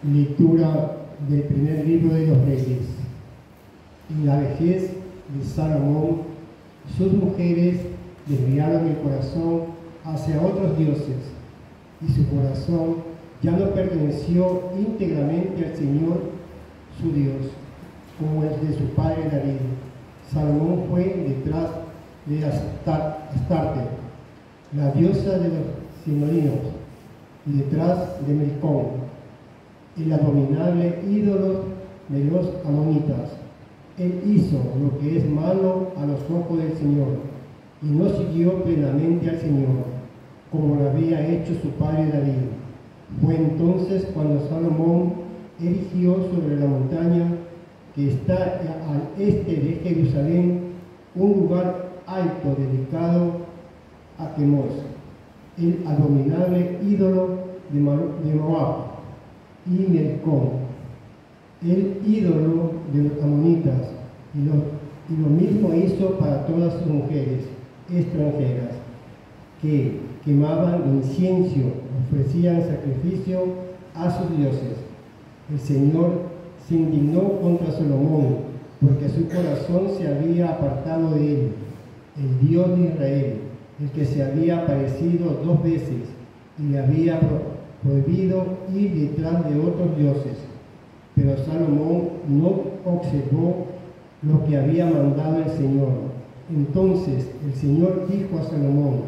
Lectura del primer libro de los Reyes. En la vejez de Salomón, sus mujeres desviaron el corazón hacia otros dioses, y su corazón ya no perteneció íntegramente al Señor, su Dios, como el de su padre David. Salomón fue detrás de Astarte, la diosa de los Sidonios, y detrás de Milcom, el abominable ídolo de los amonitas. Él hizo lo que es malo a los ojos del Señor, y no siguió plenamente al Señor, como lo había hecho su padre David. Fue entonces cuando Salomón erigió sobre la montaña que está al este de Jerusalén un lugar alto dedicado a Quemos, el abominable ídolo de Moab, y Milcom, el ídolo de los amonitas, y lo mismo hizo para todas sus mujeres extranjeras, que quemaban incienso, ofrecían sacrificio a sus dioses. El Señor se indignó contra Salomón, porque su corazón se había apartado de él, el Dios de Israel, el que se había aparecido 2 veces y le había prohibido ir detrás de otros dioses. Pero Salomón no observó lo que había mandado el Señor. Entonces el Señor dijo a Salomón: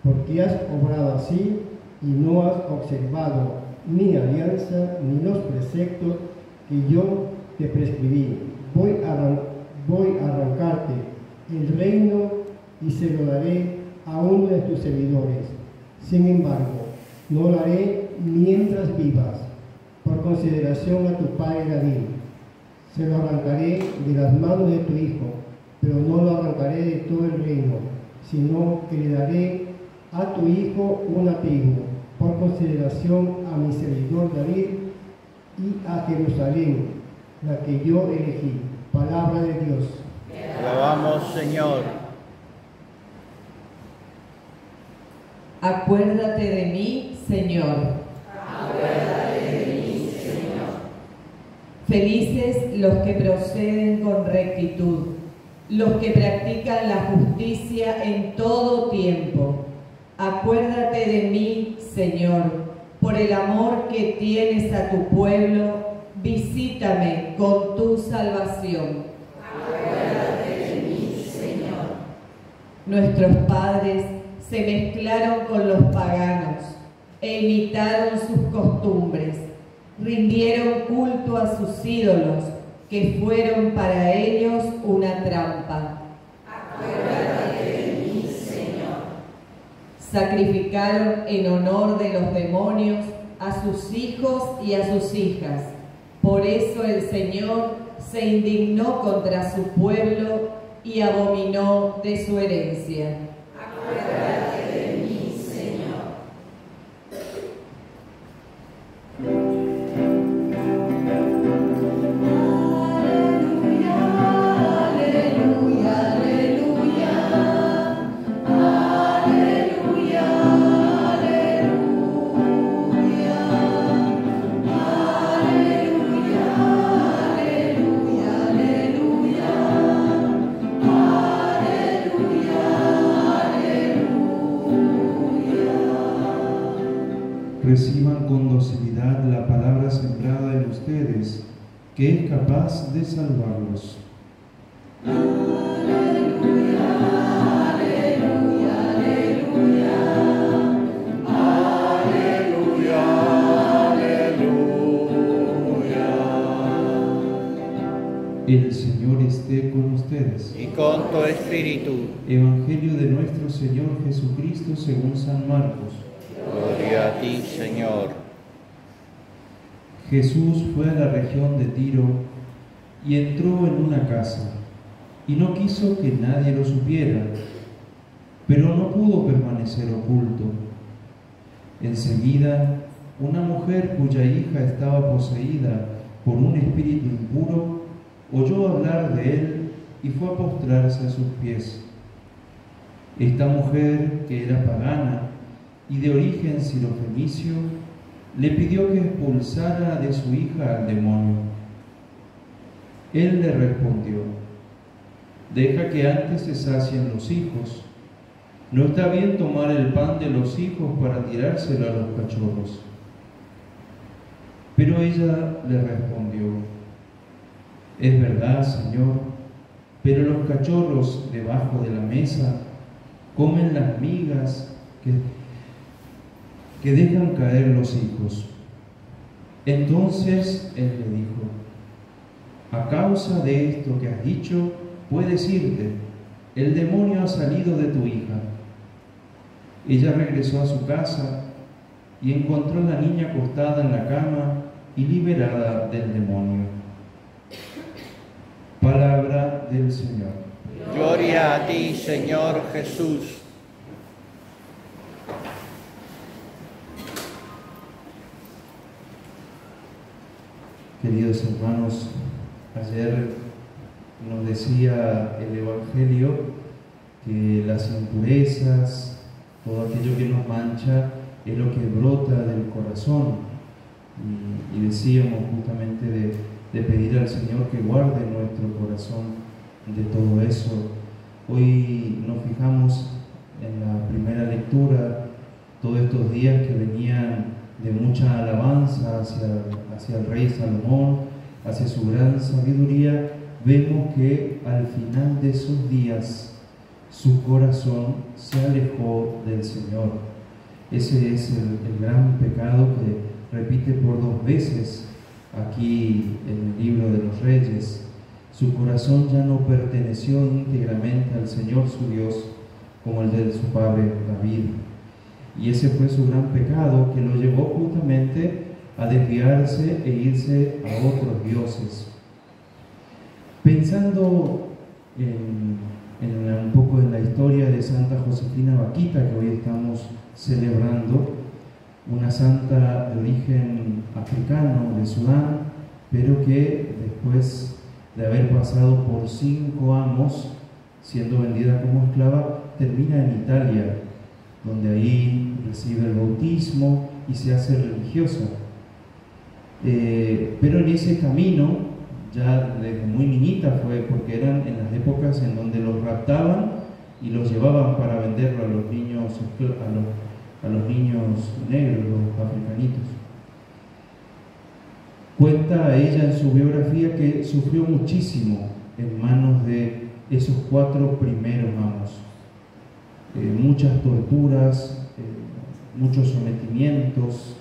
¿por qué has obrado así y no has observado mi alianza ni los preceptos que yo te prescribí? Voy a arrancarte el reino y se lo daré a uno de tus servidores. Sin embargo, no lo haré mientras vivas, por consideración a tu padre David. Se lo arrancaré de las manos de tu hijo, pero no lo arrancaré de todo el reino, sino que le daré a tu hijo una tribu, por consideración a mi servidor David y a Jerusalén, la que yo elegí. Palabra de Dios. Te alabamos, Señor. Acuérdate de mí, Señor. Acuérdate de mí, Señor. Felices los que proceden con rectitud, los que practican la justicia en todo tiempo. Acuérdate de mí, Señor, por el amor que tienes a tu pueblo, visítame con tu salvación. Acuérdate de mí, Señor. Nuestros padres se mezclaron con los paganos e imitaron sus costumbres, rindieron culto a sus ídolos, que fueron para ellos una trampa. Acuérdate de mí, Señor. Sacrificaron en honor de los demonios a sus hijos y a sus hijas. Por eso el Señor se indignó contra su pueblo y abominó de su herencia. Acuérdate de mí, Señor. Reciban con docilidad la palabra sembrada en ustedes, que es capaz de salvarlos. El Señor esté con ustedes. Y con tu espíritu. Evangelio de nuestro Señor Jesucristo según San Marcos. Gloria a ti, Señor. Jesús fue a la región de Tiro y entró en una casa, y no quiso que nadie lo supiera, pero no pudo permanecer oculto. Enseguida, una mujer cuya hija estaba poseída por un espíritu impuro oyó hablar de él y fue a postrarse a sus pies. Esta mujer, que era pagana y de origen sirofenicio, le pidió que expulsara de su hija al demonio. Él le respondió: deja que antes se sacien los hijos. No está bien tomar el pan de los hijos para tirárselo a los cachorros. Pero ella le respondió: es verdad, Señor, pero los cachorros debajo de la mesa comen las migas que dejan caer los hijos. Entonces él le dijo: a causa de esto que has dicho, puedes irte, el demonio ha salido de tu hija. Ella regresó a su casa y encontró a la niña acostada en la cama y liberada del demonio. Palabra del Señor. Gloria a ti, Señor Jesús. Queridos hermanos, ayer nos decía el Evangelio que las impurezas, todo aquello que nos mancha, es lo que brota del corazón. Y decíamos justamente de pedir al Señor que guarde nuestro corazón de todo eso. Hoy nos fijamos en la primera lectura, todos estos días que venían de mucha alabanza hacia el rey Salomón, hacia su gran sabiduría. Vemos que al final de esos días su corazón se alejó del Señor. Ese es el gran pecado que repite por 2 veces aquí en el libro de los Reyes. Su corazón ya no perteneció íntegramente al Señor su Dios como el de su padre David. Y ese fue su gran pecado, que lo llevó justamente a desviarse e irse a otros dioses. Pensando un poco en la historia de Santa Josefina Bakhita, que hoy estamos celebrando, una santa de origen africano, de Sudán, pero que después de haber pasado por 5 amos siendo vendida como esclava, termina en Italia, donde ahí recibe el bautismo y se hace religiosa. Pero en ese camino, ya desde muy niñita fue, porque eran en las épocas en donde los raptaban y los llevaban para venderlo a los niños, a los niños negros, los africanitos. Cuenta ella en su biografía que sufrió muchísimo en manos de esos 4 primeros amos. Muchas torturas, muchos sometimientos.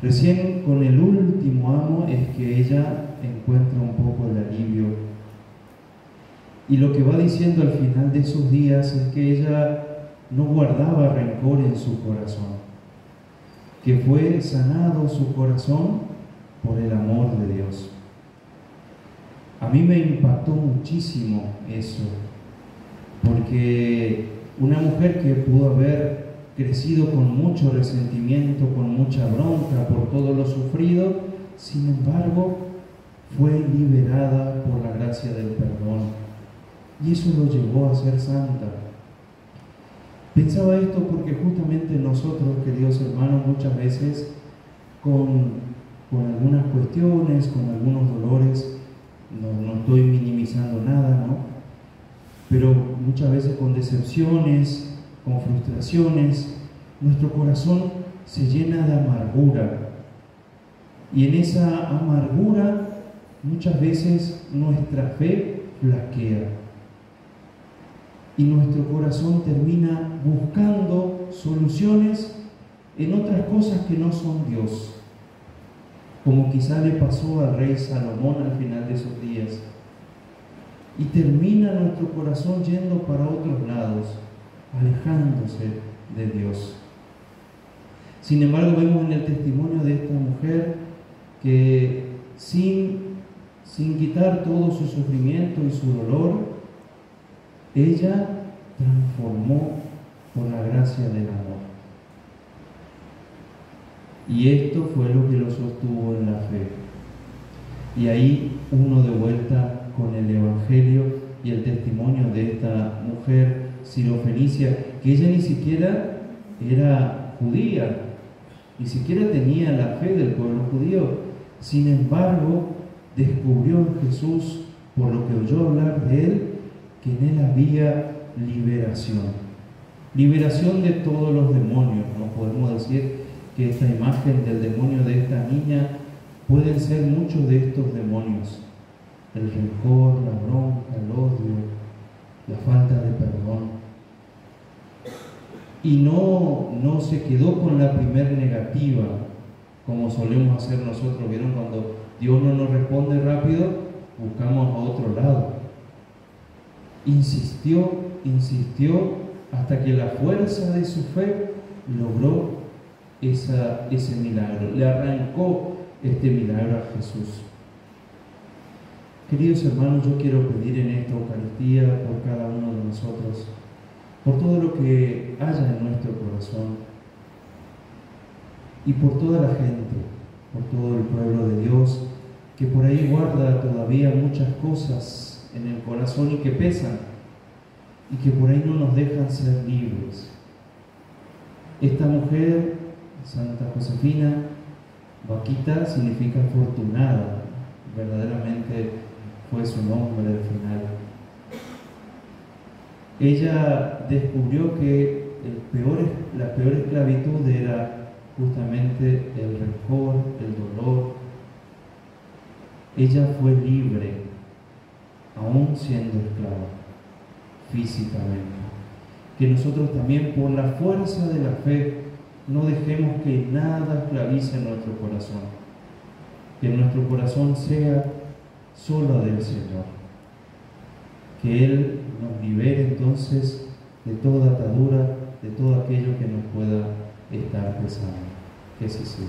Recién con el último amo es que ella encuentra un poco el alivio. Y lo que va diciendo al final de esos días es que ella no guardaba rencor en su corazón, que fue sanado su corazón por el amor de Dios. A mí me impactó muchísimo eso, porque una mujer que pudo haber crecido con mucho resentimiento, con mucha bronca por todo lo sufrido, sin embargo, fue liberada por la gracia del perdón. Y eso lo llevó a ser santa. Pensaba esto porque justamente nosotros, queridos hermanos, muchas veces con algunas cuestiones, con algunos dolores, no estoy minimizando nada, ¿no? Pero muchas veces con decepciones, con frustraciones, nuestro corazón se llena de amargura. Y en esa amargura muchas veces nuestra fe flaquea. Y nuestro corazón termina buscando soluciones en otras cosas que no son Dios. Como quizá le pasó al rey Salomón al final de esos días. Y termina nuestro corazón yendo para otros lados, alejándose de Dios. Sin embargo, vemos en el testimonio de esta mujer que sin quitar todo su sufrimiento y su dolor, ella transformó por la gracia del amor. Y esto fue lo que lo sostuvo en la fe. Y ahí uno de vuelta con el Evangelio y el testimonio de esta mujer sirofenicia, que ella ni siquiera era judía, ni siquiera tenía la fe del pueblo judío. Sin embargo, descubrió en Jesús, por lo que oyó hablar de él, que en él había liberación. Liberación de todos los demonios, ¿no? Podemos decir que esta imagen del demonio de esta niña pueden ser muchos de estos demonios: el rencor, la bronca, el odio, la falta de perdón. Y no se quedó con la primer negativa, como solemos hacer nosotros. ¿Vieron? Cuando Dios no nos responde rápido, buscamos a otro lado. Insistió hasta que la fuerza de su fe logró ese milagro. Le arrancó este milagro a Jesús. Queridos hermanos, yo quiero pedir en esta Eucaristía por cada uno de nosotros, por todo lo que haya en nuestro corazón y por toda la gente, por todo el pueblo de Dios que por ahí guarda todavía muchas cosas en el corazón y que pesan y que por ahí no nos dejan ser libres. Esta mujer, Santa Josefina, Vaquita, significa afortunada, verdaderamente fue su nombre al final. Ella descubrió que la peor esclavitud era justamente el rencor, el dolor. Ella fue libre, aún siendo esclava, físicamente. Que nosotros también, por la fuerza de la fe, no dejemos que nada esclavice nuestro corazón. Que nuestro corazón sea solo del Señor. Que Él nos libere entonces de toda atadura, de todo aquello que nos pueda estar pesando. Que así sea.